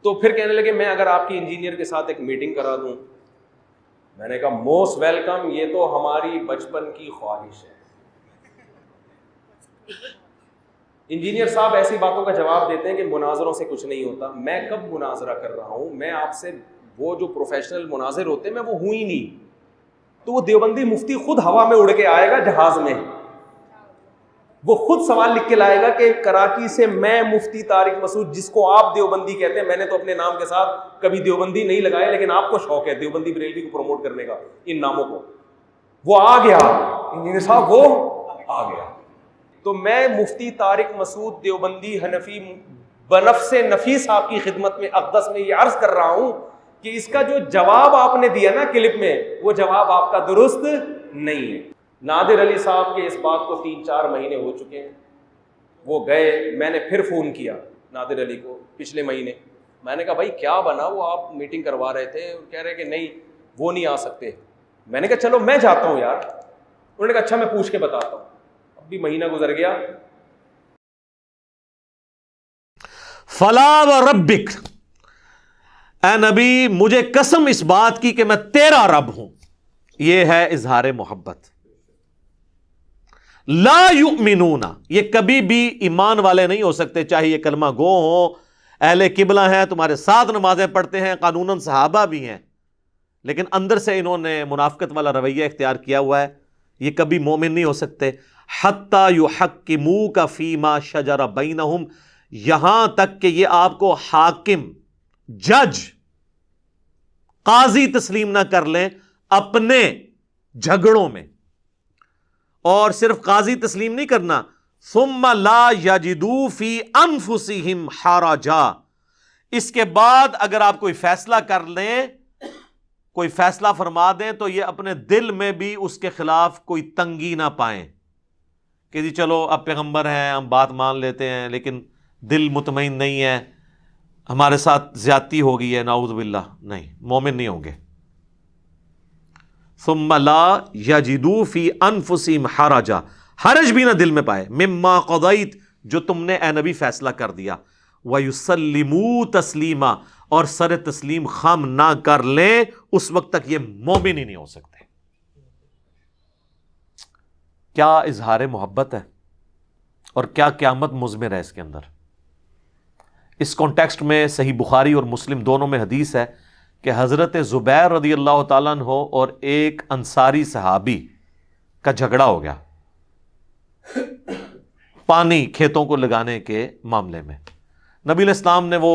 تو پھر کہنے لگے میں اگر آپ کی انجینئر کے ساتھ ایک میٹنگ کرا دوں. میں نے کہا موسٹ ویلکم, یہ تو ہماری بچپن کی خواہش ہے. انجینئر صاحب ایسی باتوں کا جواب دیتے ہیں کہ مناظروں سے کچھ نہیں ہوتا. میں کب مناظرہ کر رہا ہوں؟ میں آپ سے, وہ جو پروفیشنل مناظر ہوتے ہیں میں وہ ہوں ہی نہیں. تو وہ دیوبندی مفتی خود ہوا میں اڑ کے آئے گا جہاز میں, وہ خود سوال لکھ کے لائے گا کہ کراچی سے میں مفتی طارق مسعود, جس کو آپ دیوبندی کہتے ہیں, میں نے تو اپنے نام کے ساتھ کبھی دیوبندی نہیں لگائے, لیکن آپ کو شوق ہے دیوبندی بریلوی کو پروموٹ کرنے کا ان ناموں کو. وہ آ گیا انجینئر صاحب, وہ آ گیا. تو میں مفتی طارق مسعود دیوبندی حنفی بنفس نفیس صاحب کی خدمت میں اقدس میں یہ عرض کر رہا ہوں کہ اس کا جو جواب آپ نے دیا نا کلپ میں, وہ جواب آپ کا درست نہیں ہے. نادر علی صاحب کے اس بات کو 3-4 مہینے ہو چکے ہیں. وہ گئے, میں نے پھر فون کیا نادر علی کو پچھلے مہینے. میں نے کہا بھائی کیا بنا؟ وہ آپ میٹنگ کروا رہے تھے, کہہ رہے کہ نہیں وہ نہیں آ سکتے. میں نے کہا چلو میں جاتا ہوں یار. انہوں نے کہا اچھا میں پوچھ کے بتاتا ہوں. اب بھی مہینہ گزر گیا. فلا وربک, اے نبی مجھے قسم اس بات کی کہ میں تیرا رب ہوں. یہ ہے اظہار محبت. لا یؤمنون, یہ کبھی بھی ایمان والے نہیں ہو سکتے, چاہے یہ کلمہ گو ہوں, اہل قبلہ ہیں, تمہارے ساتھ نمازیں پڑھتے ہیں, قانوناً صحابہ بھی ہیں, لیکن اندر سے انہوں نے منافقت والا رویہ اختیار کیا ہوا ہے. یہ کبھی مومن نہیں ہو سکتے. حتی یحکموک فیما شجر بینہم, یہاں تک کہ یہ آپ کو حاکم, جج, قاضی تسلیم نہ کر لیں اپنے جھگڑوں میں. اور صرف قاضی تسلیم نہیں کرنا, ثم لا یجدوا فی انفسہم حرجا, اس کے بعد اگر آپ کوئی فیصلہ کر لیں, کوئی فیصلہ فرما دیں, تو یہ اپنے دل میں بھی اس کے خلاف کوئی تنگی نہ پائیں کہ جی چلو اب پیغمبر ہیں ہم بات مان لیتے ہیں, لیکن دل مطمئن نہیں ہے, ہمارے ساتھ زیادتی ہو گئی ہے, نعوذ باللہ. نہیں, مومن نہیں ہوں گے. ثم لا یجدوا فی انفسہم حرجا, حرج بھی نہ دل میں پائے, مما قضیت, جو تم نے اے نبی فیصلہ کر دیا, ویسلموا تسلیما, اور سر تسلیم خم نہ کر لیں, اس وقت تک یہ مومن ہی نہیں ہو سکتے. کیا اظہار محبت ہے اور کیا قیامت مضمر ہے اس کے اندر. اس کانٹیکسٹ میں صحیح بخاری اور مسلم دونوں میں حدیث ہے کہ حضرت زبیر رضی اللہ تعالیٰ عنہ اور ایک انصاری صحابی کا جھگڑا ہو گیا پانی کھیتوں کو لگانے کے معاملے میں. نبی علیہ السلام نے وہ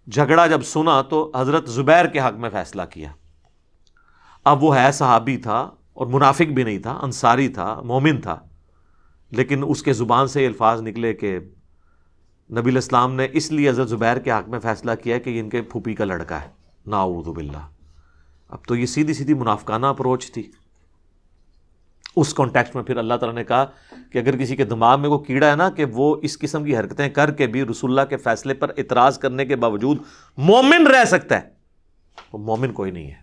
جھگڑا جب سنا تو حضرت زبیر کے حق میں فیصلہ کیا. اب وہ ہے صحابی تھا اور منافق بھی نہیں تھا, انصاری تھا, مومن تھا, لیکن اس کے زبان سے یہ الفاظ نکلے کہ نبی علیہ السلام نے اس لیے حضرت زبیر کے حق میں فیصلہ کیا کہ یہ ان کے پھوپھی کا لڑکا ہے. نعوذ باللہ. اب تو یہ سیدھی سیدھی منافقانہ اپروچ تھی. اس کانٹیکسٹ میں پھر اللہ تعالیٰ نے کہا کہ اگر کسی کے دماغ میں کوئی کیڑا ہے نا کہ وہ اس قسم کی حرکتیں کر کے بھی رسول اللہ کے فیصلے پر اعتراض کرنے کے باوجود مومن رہ سکتا ہے, وہ مومن کوئی نہیں ہے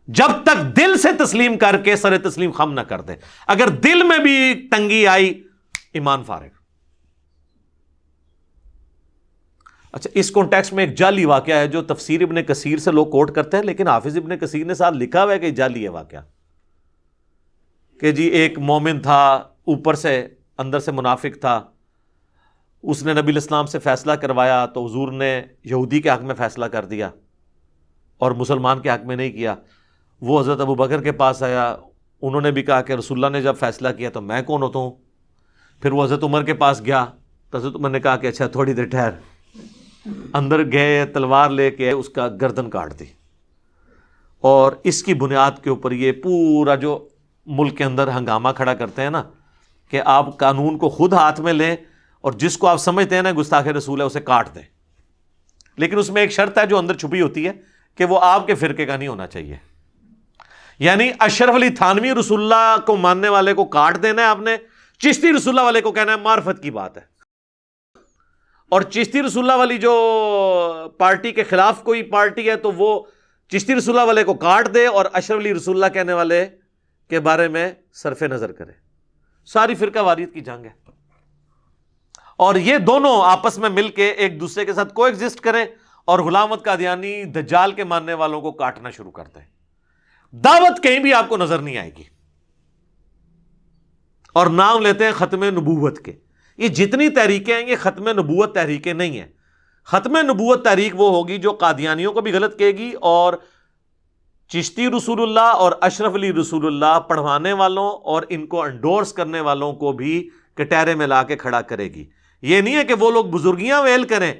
جب تک دل سے تسلیم کر کے سر تسلیم خم نہ کر دے. اگر دل میں بھی تنگی آئی, ایمان فارغ. اچھا, اس کانٹیکسٹ میں ایک جعلی واقعہ ہے جو تفسیر ابن کثیر سے لوگ کوٹ کرتے ہیں, لیکن حافظ ابن کثیر نے ساتھ لکھا ہوا ہے کہ جعلی ہے واقعہ, کہ جی ایک مومن تھا, اوپر سے اندر سے منافق تھا, اس نے نبی علیہ السلام سے فیصلہ کروایا تو حضور نے یہودی کے حق میں فیصلہ کر دیا اور مسلمان کے حق میں نہیں کیا. وہ حضرت ابو بکر کے پاس آیا, انہوں نے بھی کہا کہ رسول اللہ نے جب فیصلہ کیا تو میں کون ہوتا ہوں. پھر وہ حضرت عمر کے پاس گیا تو حضرت عمر نے کہا کہ اچھا تھوڑی دیر ٹھہر. اندر گئے, تلوار لے کے اس کا گردن کاٹ دی, اور اس کی بنیاد کے اوپر یہ پورا جو ملک کے اندر ہنگامہ کھڑا کرتے ہیں نا کہ آپ قانون کو خود ہاتھ میں لیں اور جس کو آپ سمجھتے ہیں نا گستاخ رسول ہے اسے کاٹ دیں, لیکن اس میں ایک شرط ہے جو اندر چھپی ہوتی ہے کہ وہ آپ کے فرقے کا نہیں ہونا چاہیے. یعنی اشرف علی تھانوی رسول اللہ کو ماننے والے کو کاٹ دینا ہے آپ نے, چشتی رسول اللہ والے کو کہنا ہے معرفت کی بات ہے, اور چشتی رسول اللہ والی جو پارٹی کے خلاف کوئی پارٹی ہے تو وہ چشتی رسول اللہ والے کو کاٹ دے اور اشرف علی رسول اللہ کہنے والے کے بارے میں صرف نظر کرے. ساری فرقہ واریت کی جنگ ہے. اور یہ دونوں آپس میں مل کے ایک دوسرے کے ساتھ کو ایگزسٹ کریں اور غلام احمد قادیانی دجال کے ماننے والوں کو کاٹنا شروع کرتے ہیں. دعوت کہیں بھی آپ کو نظر نہیں آئے گی. اور نام لیتے ہیں ختم نبوت کے. یہ جتنی تحریکیں ہیں یہ ختم نبوت تحریکیں نہیں ہیں. ختم نبوت تحریک وہ ہوگی جو قادیانیوں کو بھی غلط کہے گی اور چشتی رسول اللہ اور اشرف علی رسول اللہ پڑھوانے والوں اور ان کو انڈورس کرنے والوں کو بھی کٹہرے میں لا کے کھڑا کرے گی. یہ نہیں ہے کہ وہ لوگ بزرگیاں ویل کریں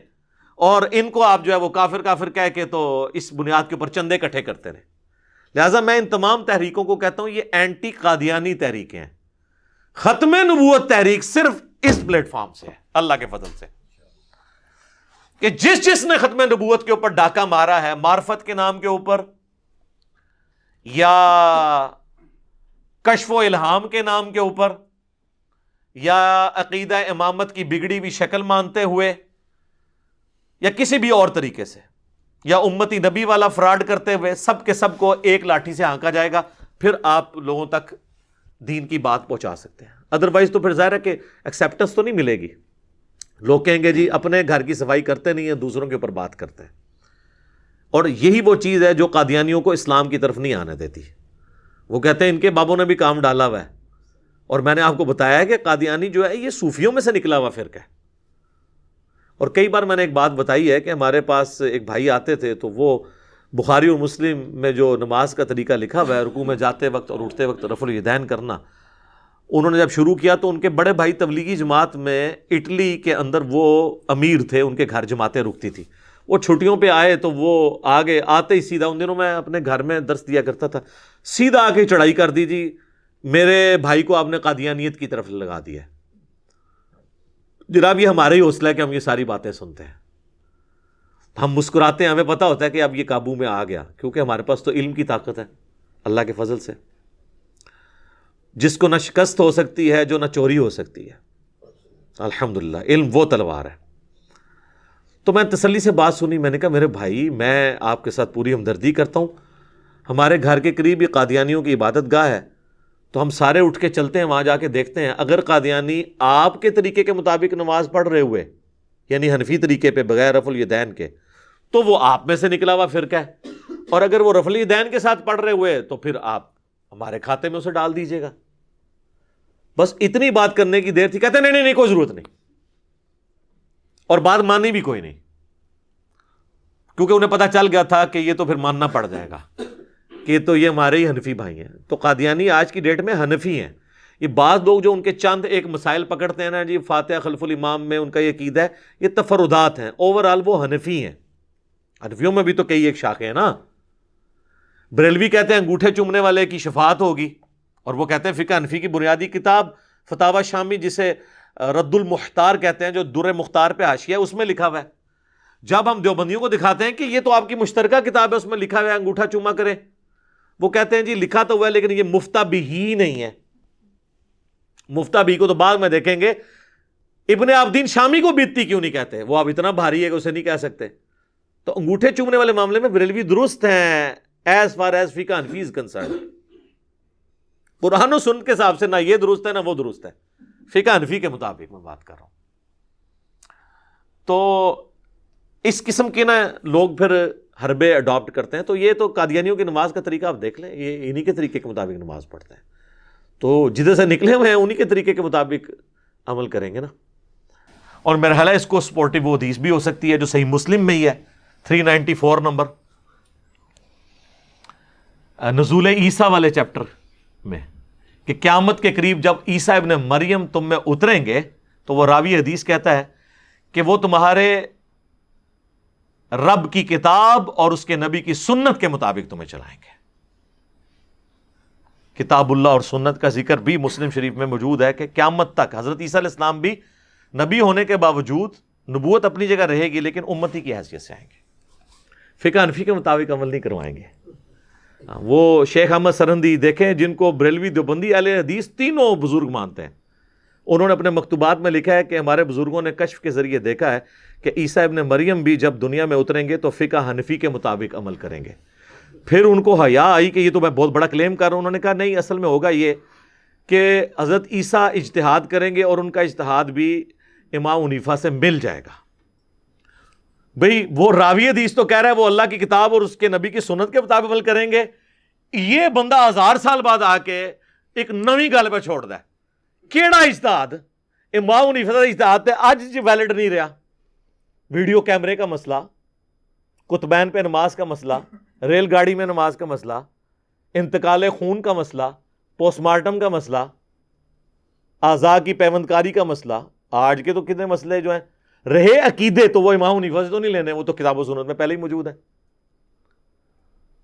اور ان کو آپ جو ہے وہ کافر کافر کہہ کے تو اس بنیاد کے اوپر چندے اکٹھے کرتے رہیں. لہٰذا میں ان تمام تحریکوں کو کہتا ہوں یہ اینٹی قادیانی تحریکیں ہیں. ختم نبوت تحریک صرف اس پلیٹ فارم سے ہے اللہ کے فضل سے کہ جس نے ختم نبوت کے اوپر ڈاکہ مارا ہے معرفت کے نام کے اوپر یا کشف و الہام کے نام کے اوپر یا عقیدہ امامت کی بگڑی ہوئی شکل مانتے ہوئے یا کسی بھی اور طریقے سے یا امتی نبی والا فراڈ کرتے ہوئے سب کے سب کو ایک لاٹھی سے ہانکا جائے گا. پھر آپ لوگوں تک دین کی بات پہنچا سکتے ہیں. ادروائز تو پھر ظاہر ہے کہ ایکسیپٹنس تو نہیں ملے گی. لوگ کہیں گے جی اپنے گھر کی صفائی کرتے نہیں ہیں دوسروں کے اوپر بات کرتے ہیں. اور یہی وہ چیز ہے جو قادیانیوں کو اسلام کی طرف نہیں آنے دیتی. وہ کہتے ہیں ان کے بابوں نے بھی کام ڈالا ہوا ہے. اور میں نے آپ کو بتایا ہے کہ قادیانی جو ہے یہ صوفیوں میں سے نکلا ہوا فرقہ ہے. اور کئی بار میں نے ایک بات بتائی ہے کہ ہمارے پاس ایک بھائی آتے تھے تو وہ بخاری اور مسلم میں جو نماز کا طریقہ لکھا ہوا ہے رکوع میں جاتے وقت اور اٹھتے وقت رفع الیدین کرنا، انہوں نے جب شروع کیا تو ان کے بڑے بھائی تبلیغی جماعت میں اٹلی کے اندر وہ امیر تھے، ان کے گھر جماعتیں رکتی تھی. وہ چھٹیوں پہ آئے تو وہ آگے آتے ہی سیدھا، ان دنوں میں اپنے گھر میں درس دیا کرتا تھا، سیدھا آ کے چڑھائی کر دی جی میرے بھائی کو آپ نے قادیانیت کی طرف لگا دیا ہے. جناب یہ ہمارا ہی حوصلہ ہے کہ ہم یہ ساری باتیں سنتے ہیں. ہم مسکراتے ہیں، ہمیں پتہ ہوتا ہے کہ اب یہ قابو میں آ گیا کیونکہ ہمارے پاس تو علم کی طاقت ہے اللہ کے فضل سے، جس کو نہ شکست ہو سکتی ہے جو نہ چوری ہو سکتی ہے. الحمدللہ علم وہ تلوار ہے. تو میں تسلی سے بات سنی، میں نے کہا میرے بھائی میں آپ کے ساتھ پوری ہمدردی کرتا ہوں، ہمارے گھر کے قریب یہ قادیانیوں کی عبادت گاہ ہے تو ہم سارے اٹھ کے چلتے ہیں وہاں جا کے دیکھتے ہیں. اگر قادیانی آپ کے طریقے کے مطابق نماز پڑھ رہے ہوئے یعنی حنفی طریقے پہ بغیر رفع الیدین کے تو وہ آپ میں سے نکلا ہوا فرقہ ہے، اور اگر وہ رفع الیدین کے ساتھ پڑھ رہے ہوئے تو پھر آپ ہمارے کھاتے میں اسے ڈال دیجیے گا. بس اتنی بات کرنے کی دیر تھی. کہتے نہیں نہیں نہیں کوئی ضرورت نہیں، اور بات مانی بھی کوئی نہیں کیونکہ انہیں پتا چل گیا تھا کہ یہ تو پھر ماننا پڑ جائے گا کہ تو یہ ہمارے ہی حنفی بھائی ہیں. تو قادیانی آج کی ڈیٹ میں حنفی ہیں. یہ بعض لوگ جو ان کے چند ایک مسائل پکڑتے ہیں نا جی فاتحہ خلف الامام میں ان کا یہ عقیدہ ہے، یہ تفردات ہیں. اوورآل وہ حنفی ہیں. حنفیوں میں بھی تو کئی ایک شاخیں ہیں نا. بریلوی کہتے ہیں انگوٹھے چومنے والے کی شفاعت ہوگی، اور وہ کہتے ہیں فقہ حنفی کی بنیادی کتاب فتاوی شامی جسے رد المختار کہتے ہیں جو در مختار پہ حاشیہ ہے اس میں لکھا ہوا ہے. جب ہم دیوبندیوں کو دکھاتے ہیں کہ یہ تو آپ کی مشترکہ کتاب ہے اس میں لکھا ہوا ہے انگوٹھا چوما کریں، وہ کہتے ہیں جی لکھا تو ہوا ہے لیکن یہ مفتہ بھی ہی نہیں ہے. مفتہ بھی کو تو بعد میں دیکھیں گے. ابن عابدین شامی کو بیتی کیوں نہیں کہتے؟ وہ اب اتنا بھاری ہے کہ اسے نہیں کہہ سکتے. تو انگوٹھے چومنے والے معاملے میں بریلوی درست ہیں ایز فار ایز فقہ حنفی از کنسرن. قرآن و سنت کے حساب سے نہ یہ درست ہے نہ وہ درست ہے، فقہ حنفی کے مطابق میں بات کر رہا ہوں. تو اس قسم کے نا لوگ پھر حربے اڈاپٹ کرتے ہیں. تو یہ تو قادیانیوں کی نماز کا طریقہ آپ دیکھ لیں، یہ انہی کے طریقے کے مطابق نماز پڑھتے ہیں. تو جدھر سے نکلے ہوئے ہیں انہی کے طریقے کے مطابق عمل کریں گے نا. اور میرا خیال ہے اس کو سپورٹیو وہ حدیث بھی ہو سکتی ہے جو صحیح مسلم میں ہی ہے 394 نمبر نزول عیسیٰ والے چیپٹر میں، کہ قیامت کے قریب جب عیسیٰ ابن مریم تم میں اتریں گے تو وہ راوی حدیث کہتا ہے کہ وہ تمہارے رب کی کتاب اور اس کے نبی کی سنت کے مطابق تمہیں چلائیں گے. کتاب اللہ اور سنت کا ذکر بھی مسلم شریف میں موجود ہے کہ قیامت تک حضرت عیسیٰ علیہ السلام بھی نبی ہونے کے باوجود نبوت اپنی جگہ رہے گی لیکن امتی کی حیثیت سے آئیں گے. فقہ حنفی کے مطابق عمل نہیں کروائیں گے. وہ شیخ احمد سرندی دیکھیں جن کو بریلوی دیوبندی اہل حدیث تینوں بزرگ مانتے ہیں، انہوں نے اپنے مکتوبات میں لکھا ہے کہ ہمارے بزرگوں نے کشف کے ذریعے دیکھا ہے کہ عیسیٰ ابن مریم بھی جب دنیا میں اتریں گے تو فقہ حنفی کے مطابق عمل کریں گے. پھر ان کو حیا آئی کہ یہ تو میں بہت بڑا کلیم کر رہا ہوں. انہوں نے کہا نہیں، اصل میں ہوگا یہ کہ حضرت عیسیٰ اجتہاد کریں گے اور ان کا اجتہاد بھی امام حنیفہ سے مل جائے گا. بھئی وہ راوی حدیث تو کہہ رہا ہے وہ اللہ کی کتاب اور اس کے نبی کی سنت کے مطابق عمل کریں گے, یہ بندہ 1000 سال بعد آ کے ایک نویں گل پہ چھوڑ دا ہے. کیڑا اجتہاد؟ امام حنیفہ کا اجتہاد تے اج ویلڈ نہیں رہا. ویڈیو کیمرے کا مسئلہ, کتبین پہ نماز کا مسئلہ, ریل گاڑی میں نماز کا مسئلہ, انتقال خون کا مسئلہ, پوسٹ مارٹم کا مسئلہ, اعضاء کی پیوند کاری کا مسئلہ, آج کے تو کتنے مسئلے جو ہیں رہے عقیدے تو وہ امام حنیفہ سے تو نہیں لینے, وہ تو کتاب و سنت میں پہلے ہی موجود ہے.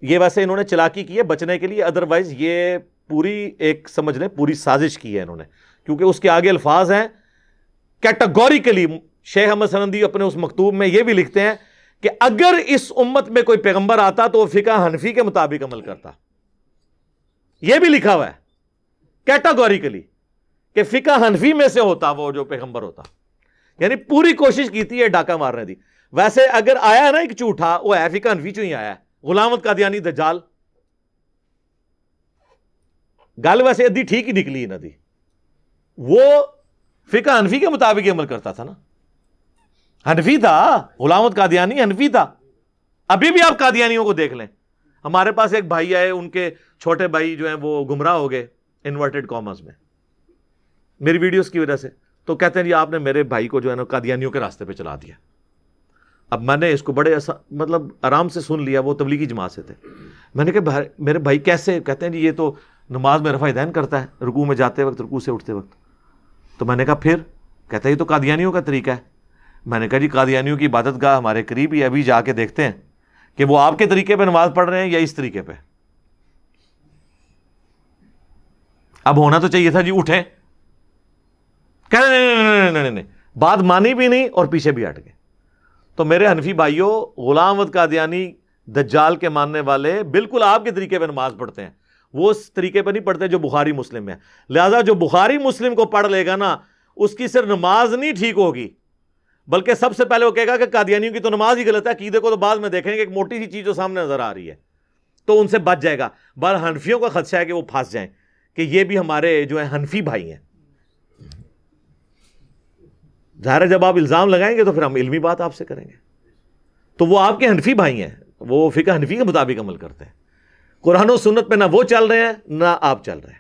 یہ ویسے انہوں نے چلاکی کی ہے بچنے کے لیے, ادروائز یہ پوری ایک سمجھ لیں پوری سازش کی ہے انہوں نے, کیونکہ اس کے آگے الفاظ ہیں کیٹاگوریکلی. شیخ احمد سنندی اپنے اس مکتوب میں یہ بھی لکھتے ہیں کہ اگر اس امت میں کوئی پیغمبر آتا تو وہ فقہ حنفی کے مطابق عمل کرتا. یہ بھی لکھا ہوا ہے کیٹاگوریکلی کہ فقہ حنفی میں سے ہوتا وہ جو پیغمبر ہوتا. یعنی پوری کوشش کی تھی یہ ڈاکہ مارنے دی. ویسے اگر آیا ہے نا ایک جھوٹا, وہ ہے فقہ حنفی چوں ہی آیا ہے, غلام احمد قادیانی دجال. گل ویسے ادھی ٹھیک ہی نکلی نہ دی, وہ فقہ حنفی کے مطابق ہی عمل کرتا تھا نا, حنفی تھا. غلام احمد قادیانی حنفی تھا. ابھی بھی آپ قادیانیوں کو دیکھ لیں. ہمارے پاس ایک بھائی آئے, ان کے چھوٹے بھائی جو ہیں وہ گمراہ ہو گئے انورٹڈ کامرس میں میری ویڈیوز کی وجہ سے, تو کہتے ہیں جی آپ نے میرے بھائی کو جو ہے نا قادیانیوں کے راستے پہ چلا دیا. اب میں نے اس کو بڑے مطلب آرام سے سن لیا, وہ تبلیغی جماعت سے تھے. میں نے کہا میرے بھائی کیسے؟ کہتے ہیں جی یہ تو نماز میں رفع دین کرتا ہے, رکوع میں جاتے وقت, رکوع سے اٹھتے وقت. تو میں نے کہا پھر؟ کہتا ہے یہ تو قادیانیوں کا طریقہ ہے. میں نے کہا جی قادیانیوں کی عبادت گاہ ہمارے قریب ہی, ابھی جا کے دیکھتے ہیں کہ وہ آپ کے طریقے پہ نماز پڑھ رہے ہیں یا اس طریقے پہ. اب ہونا تو چاہیے تھا جی اٹھیں, کہہ نہیں, بات مانی بھی نہیں اور پیچھے بھی ہٹ گئے. تو میرے حنفی بھائیوں, غلام احمد قادیانی دجال کے ماننے والے بالکل آپ کے طریقے پہ نماز پڑھتے ہیں, وہ اس طریقے پہ نہیں پڑھتے جو بخاری مسلم میں. لہذا جو بخاری مسلم کو پڑھ لے گا نا, اس کی صرف نماز نہیں ٹھیک ہوگی, بلکہ سب سے پہلے وہ کہے گا کہ قادیانیوں کی تو نماز ہی غلط ہے. عقیدے کو تو بعد میں دیکھیں گے, ایک موٹی سی چیز جو سامنے نظر آ رہی ہے تو ان سے بچ جائے گا. بہر حنفیوں کا خدشہ ہے کہ وہ پھنس جائیں کہ یہ بھی ہمارے جو ہیں حنفی بھائی ہیں. ظاہر ہے جب آپ الزام لگائیں گے تو پھر ہم علمی بات آپ سے کریں گے. تو وہ آپ کے حنفی بھائی ہیں, وہ فقہ حنفی کے مطابق عمل کرتے ہیں. قرآن و سنت پہ نہ وہ چل رہے ہیں نہ آپ چل رہے ہیں.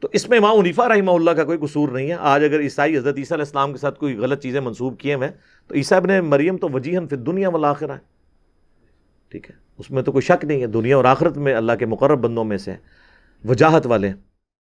تو اس میں امام حنیفہ رحمہ اللہ کا کوئی قصور نہیں ہے. آج اگر عیسائی حضرت عیسیٰ علیہ السلام کے ساتھ کوئی غلط چیزیں منسوب کیے ہوئے تو عیسیٰ ابن مریم تو وجیہن فی الدنیا والآخرہ ہے, ٹھیک ہے, اس میں تو کوئی شک نہیں ہے. دنیا اور آخرت میں اللہ کے مقرب بندوں میں سے وجاہت والے ہیں.